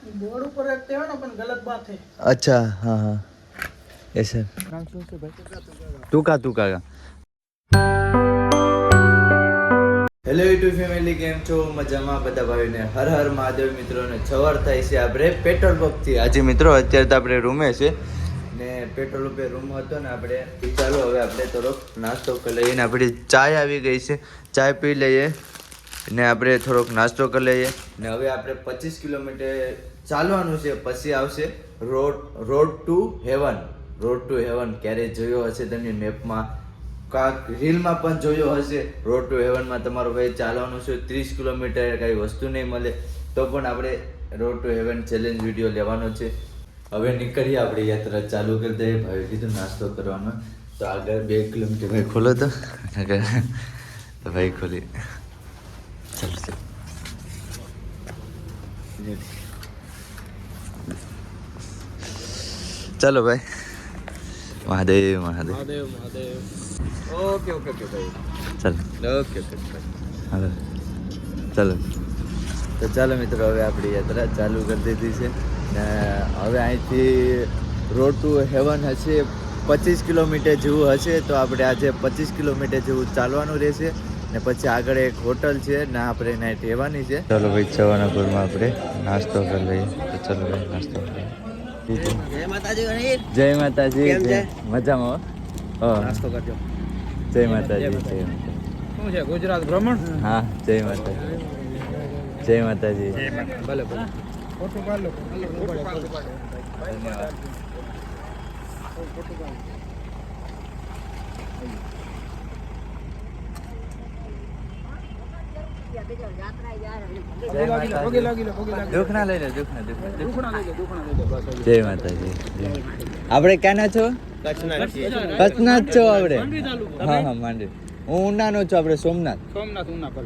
Board ऊपर रखते हो ना अपन गलत बात है। अच्छा हाँ हाँ ऐसे टूका હેલો યુટ્યુબ ફેમિલી, કેમ છો? મજામાં બધા ભાઈઓને હર હર મહાદેવ. મિત્રોને સવાર થાય છે આપણે પેટ્રોલ પંપથી. આજે મિત્રો અત્યારે તો આપણે રૂમે છે ને પેટ્રોલ પંપે રૂમ હતો ને આપણે ચાલો હવે આપણે થોડોક નાસ્તો કરી લઈએ ને આપણી ચાય આવી ગઈ છે, ચાય પી લઈએ ને આપણે થોડોક નાસ્તો કરી લઈએ ને હવે આપણે 25 કિલોમીટર ચાલવાનું છે, પછી આવશે road to heaven. Road to heaven ક્યારે જોયો હશે તમે મેપમાં, કાંક રીલમાં પણ જોયો હશે. રોડ ટુ હેવનમાં તમારો ભાઈ ચાલવાનું છે 30 કિલોમીટર, કાંઈ વસ્તુ નહીં મળે તો પણ આપણે road to heaven challenge video લેવાનો છે. હવે નીકળીએ આપણે યાત્રા ચાલુ કરી દઈએ. ભાઈ કીધું નાસ્તો કરવાનો તો આગળ 2 કિલોમીટર ભાઈ ખોલો તો ભાઈ ખોલી ચાલો ચાલો ભાઈ. Mahadev Mahadev Mahadev Mahadev. Okay okay okay भाई। ચાલો ओके ओके હવે ચાલો તો ચાલો મિત્રો, હવે આપણી યાત્રા ચાલુ કરી દીધી છે ને હવે અહીંથી રોડ ટુ હેવન હશે 25 કિલોમીટર જેવું હશે, તો આપણે આજે 25 કિલોમીટર જેવું ચાલવાનું રહેશે ને પછી આગળ એક હોટલ છે ને આપણે નાઈટ રહેવાની છે. ચાલો ભાઈ ચવાનાપુરમાં આપણે નાસ્તો કરી લઈએ. તો ચાલો ભાઈ નાસ્તો કરીએ. जय माताजी गणेश। જય માતાજી. કેમ છે? મજામાં હો. नास्तो करजो। જય માતાજી. જય માતાજી. શું છે ગુજરાત ભ્રમણ? હા જય માતાજી. જય માતાજી. ભલે ભલે। ફોટો પાડ લો। ધન્યવાદ. દુઃખ ના લઈ લે, દુઃખ ના જય માતાજી. આપણે ક્યાંના છો? કચ્છના જ છો આપણે. હા હા માંડવી. હું ઉનાનો છું, આપણે સોમનાથ. સોમનાથ ઉના પર।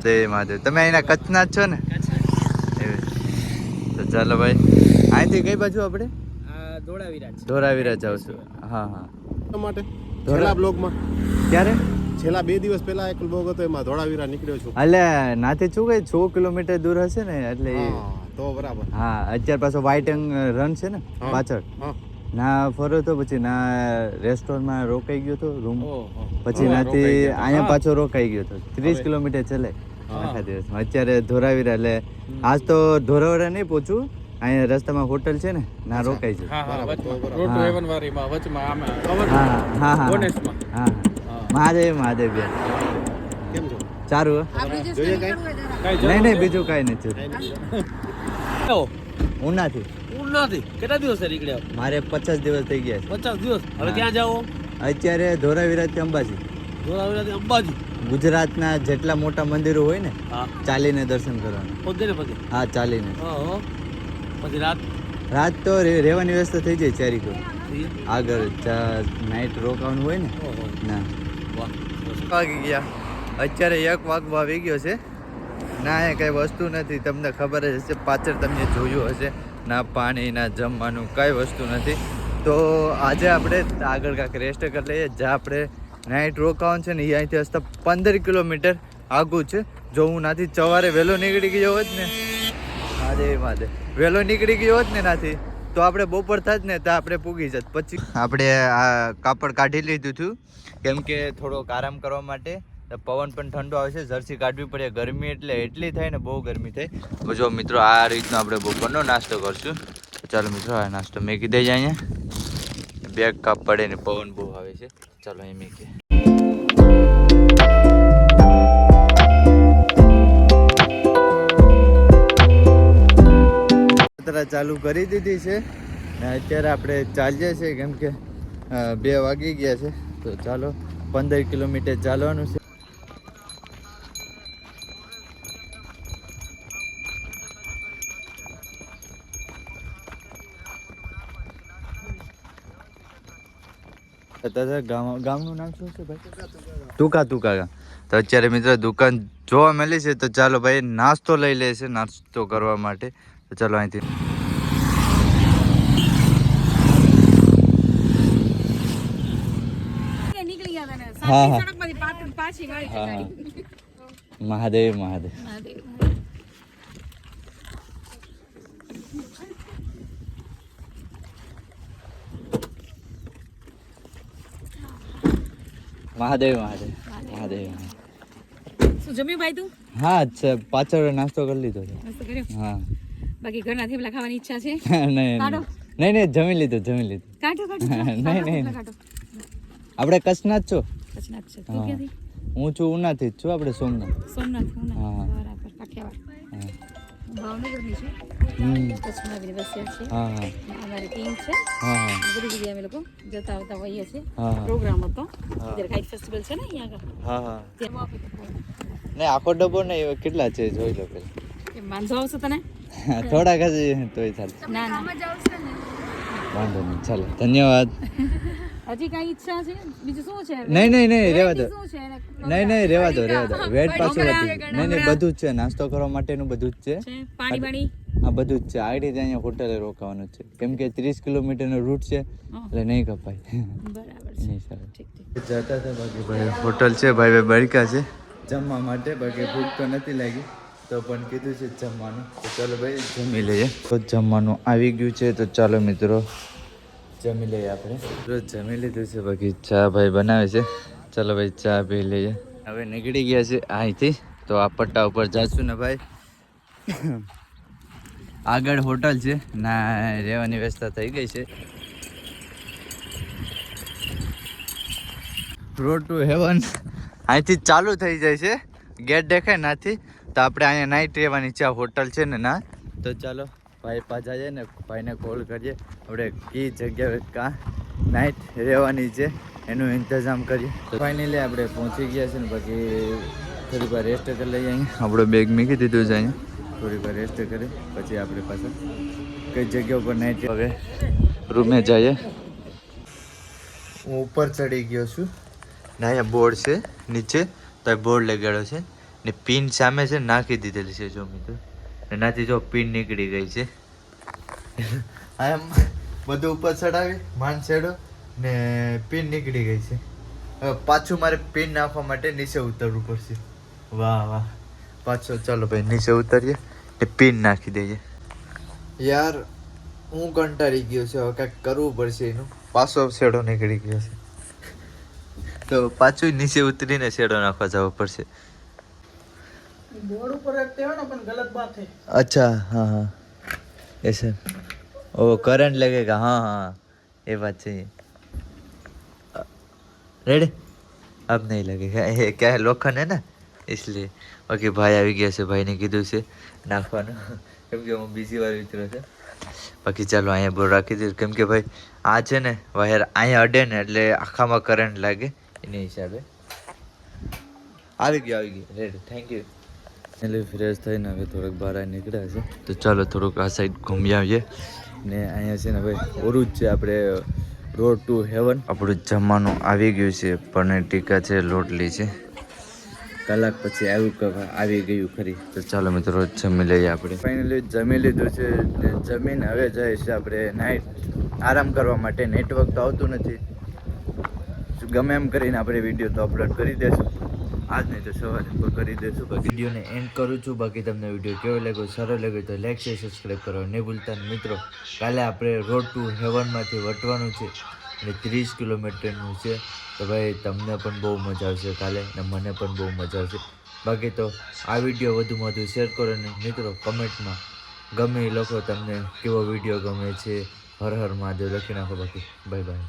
જય મહાદેવ. તમે અહીંના કચ્છના જ છો ને? તો ચાલો ભાઈ, અહીંથી કઈ બાજુ આપણે? ધોળાવીરા જાવ છું. હા હા માટે છેલ્લા બ્લોગમાં ક્યારે? છેલ્લા 2 દિવસ પહેલા એક બ્લોગ હતો, એમાં ધોળાવીરા નીકળ્યો છું. એટલે નાથી શું કઈ 6 કિલોમીટર દૂર હશે ને એટલે તો બરાબર. હા અત્યારે પાછો વ્હાઈટ રન છે ને પાછળ, ના ફરો તો પછી ના રેસ્ટોરન્ટમાં રોકાઈ ગયો તો રૂમ, પછી નાથી અહીંયા પાછો રોકાઈ ગયો તો 30 કિલોમીટર ચલે આખા દિવસમાં. અત્યારે ધોળાવીરા એટલે આજ તો ધોળાવીરા નહીં પહોંચું, અહીંયા રસ્તામાં હોટલ છે ને ના રોકાઈ છે. રોડ ટુ હેવન વાળીમાં વચમાં આમાં હા હા હા બોનેસમાં। હા મહાદેવ મહાદેવ બેન કેમ છો? સારું જોઈએ કઈ? નહીં બીજું કાંઈ નથી. ઉનાથી. ઉનાથી કેટલા દિવસ નીકળ્યા? મારે 50 દિવસ થઈ ગયા છે. 50 દિવસ। હવે ક્યાં જાઓ? અત્યારે ધોળાવીરાથી અંબાજી. ધોળાવીરાથી અંબાજી? ગુજરાતના જેટલા મોટા મંદિરો હોય ને હા ચાલીને દર્શન કરવાના. પગે ને પગે? હા ચાલીને. પછી રાત તો રહેવાની વ્યવસ્થા થઈ જાય ચારીકો આગળ. નાઇટ રોકાવાનું હોય ને ના. વાગી ગયા અત્યારે 1 વાગવા આવી ગયો છે ના. એ કઈ વસ્તુ નથી, તમને ખબર જ હશે, પાછળ તમને જોયું હશે. ના પાણી ના જમવાનું કઈ વસ્તુ નથી. તો આજે આપણે આગળ કાંઈક રેસ્ટ કરી લઈએ. જ્યાં આપણે નાઇટ રોકાવાનું છે ને એ અહીંથી હસતા 15 કિલોમીટર આગું છે. જો હું નાથી સવારે વહેલો નીકળી ગયો હોત ને, મહાદેવ વહેલો નીકળી ગયો હોત ને નાથી, તો આપણે બપોર થાત ને તો આપણે પૂગી જાત. પછી આપણે આ કાપડ કાઢી લીધું હતું કેમ કે થોડોક આરામ કરવા માટે. પવન પણ ઠંડો આવે છે, જર્સી કાઢવી પડે. ગરમી એટલી થાય ને, બહુ ગરમી થાય. જો મિત્રો આ રીતનો આપણે બપોરનો નાસ્તો કરશું. ચાલો મિત્રો આ નાસ્તો મેકી દઈએ અહીંયા. બેગ કાપ પડે ને પવન બહુ આવે છે. ચાલો અહીં મેકીએ. ચાલુ કરી દીધી છે ને અત્યારે આપણે ચાલીએ છીએ કેમ કે 2 વાગી ગયા છે. તો ચાલો 15 કિલોમીટર ચાલવાનું છે. ગામનું નામ શું છે ભાઈ? ટૂકા ગામ. તો અત્યારે મિત્રો દુકાન જોવા મળી છે. તો ચાલો ભાઈ નાસ્તો લઈ લે છે, નાસ્તો કરવા માટે. તો ચાલો અહીંથી હા હા મહાદેવ મહાદેવ. મહાદેવ મહાદેવ મહાદેવ. શું જમ્યું ભાઈ તું? હા પાછળ નાસ્તો કરી લીધો છે. મસ્ત કર્યો. હા બાકી ઘરના થેપલા ખાવાની ઈચ્છા છે? નહીં કાઢો. નહીં જમી લીધું. કાઢો નહીં. આપણે કચ્છના જ છો? કચ્છના જ છે. તું હા. ક્યાંથી? હું છું ઉનાથી જ છું, આપણે સોમનાથ. સોમનાથ. હા. બરાબર. કાઠિયાવાડ. હા. હું ભાવનગરની છું. કચ્છમાં આવીને વસ્યા છે. હા અમારી ટીમ છે. હા બધી જગ્યાએ અમે લોકો જતા આવતા હોઈએ છીએ. હા. પ્રોગ્રામ હતો. ઇધર કાઇટ ફેસ્ટિવલ છે ને અહીંયા આગળ. હા ત્યાં આપી દો. નહીં આખો ડબ્બો નહીં, કેટલા છે જોઈ લો પેલા. કેમ વાંધો આવશે તને? થોડાક હજી તોય ચાલશે. ના. વાંધો નહીં, ચાલો ધન્યવાદ. હજી કઈ ઈચ્છા છે? બીજું શું છે? નહીં રહેવા દો. શું છે? નહીં રહેવા દો. વેટ પાછું હતું. નહીં બધું જ છે, નાસ્તો કરવા માટેનું બધું જ છે. છે પાણી હા બધું જ છે. આગળ અહીંયા હોટલે રોકાવાનું છે, કેમ કે 30 કિલોમીટરનો રૂટ છે એટલે નહીં કપાય. બરાબર છે. નહીં સારું. ઠીક. જતા હતા બાકી ભાઈ હોટલ છે, ભાઈ બળકા છે જમવા માટે. બાકી ભૂખ તો નથી લાગી તો પણ કીધું છે જમવાનું, તો ચાલો ભાઈ જમી લઈએ. તો જમવાનું આવી ગયું છે, તો ચાલો મિત્રો જમી લઈએ. આપણે જમી લીધું છે, બાકી ચા ભાઈ બનાવે છે. ચાલો ભાઈ ચા પી લઈએ. હવે નીકળી ગયા છે અહીંથી, તો આ પટ્ટા ઉપર જાશું ને ભાઈ. આગળ હોટલ છે ના, રહેવાની વ્યવસ્થા થઈ ગઈ છે. રોડ ટુ હેવન અહીંથી ચાલુ થઈ જાય છે, ગેટ દેખાય નાથી. તો આપણે અહીંયા નાઇટ રહેવાની છે, હોટલ છે ને ના. તો ચાલો ભાઈ પાછા જઈએ ને ભાઈને કોલ કરીએ, આપણે કઈ જગ્યાએ કાં નાઇટ રહેવાની છે એનું ઇંતજામ કરીએ. તો ફાઇનલી આપણે પહોંચી ગયા છે ને, બાકી થોડીક વાર રેસ્ટ કરી લઈએ. અહીંયા આપણો બેગ મૂકી દીધું છે, અહીંયા થોડીક વાર રેસ્ટ કરી પછી આપણે પાછા કઈ જગ્યા ઉપર નાઇટ હવે રૂમે જઈએ. હું ઉપર ચડી ગયો છું ને, અહીંયા બોર્ડ છે નીચે, તો બોર્ડ લગાડ્યો છે ને પિન સામે છે નાખી દીધેલી છે. જો મિત્રો એનાથી જો પિન નીકળી ગઈ છે. આમ બધું ઉપર ચડાવી માનસેડો ને પિન નીકળી ગઈ છે. હવે પાછું મારે પિન નાખવા માટે નીચે ઉતરવું પડશે. વાહ પાછો ચાલો ભાઈ નીચે ઉતરીએ ને પિન નાખી દઈએ. યાર હું કંટાળી ગયો છે, હવે કાંઈક કરવું પડશે. એનું પાછો શેડો નીકળી ગયો છે, તો પાછું નીચે ઉતરીને શેડો નાખવા જવો પડશે. बोर्ड ऊपर रखते हो ना, अपन गलत बात है. अच्छा हाँ ऐसे वो करंट लगेगा. हाँ ये बात सही है. रेडी अब नहीं लगेगा. ये क्या है, लोखंड है ना इसलिए. बाकी भाई આવી ગયા છે, ભાઈને કીધું છે નાખવાનું, કેમ કે હું બીજી વાર વિચાર્યો છે. બાકી ચાલો અહીંયા બોર્ડ રાખી દીધું, કેમ કે ભાઈ આ છે ને વાયર અહીંયા અડે ને એટલે આખામાં કરંટ લાગે, એની હિસાબે. આવી ગયો રેડી. Thank you. એટલે ફ્રેશ થઈને હવે થોડોક બહાર નીકળ્યા છે, તો ચાલો થોડુંક આ સાઈડ ઘૂમી આવીએ. ને અહીંયા છે ને ભાઈ ઓરું જ છે, આપણે રોડ ટુ હેવન. આપણું જમવાનું આવી ગયું છે, પનીર ટીકા છે, રોટલી છે. કલાક પછી આવી ગયું ખરી. તો ચાલો મિત્રો જમી લઈએ. આપણે ફાઇનલી જમી લીધું છે ને જમીને હવે જાય છે આપણે નાઇટ આરામ કરવા માટે. નેટવર્ક તો આવતું નથી, ગમે એમ કરીને આપણે વિડીયો તો અપલોડ કરી દઈશું. આજ નહીં તો સવારે કરી દઈશું. બાકી વિડીયોને એન્ડ કરું છું. બાકી તમને વિડીયો કેવો લાગ્યો, સારો લાગ્યો તો લાઈક શેર સબસ્ક્રાઈબ કરવા નહીં ભૂલતા. મિત્રો કાલે આપણે રોડ ટુ હેવનમાંથી વટવાનું છે અને 30 કિલોમીટરનું છે. તો ભાઈ તમને પણ બહુ મજા આવશે કાલે ને મને પણ બહુ મજા આવશે. બાકી તો આ વિડીયો વધુમાં વધુ શેર કરો અને મિત્રો કમેન્ટમાં ગમે એ લખો તમને કેવો વિડીયો ગમે છે. હર હર મહાદેવ લખી નાખો. બાકી બાય બાય.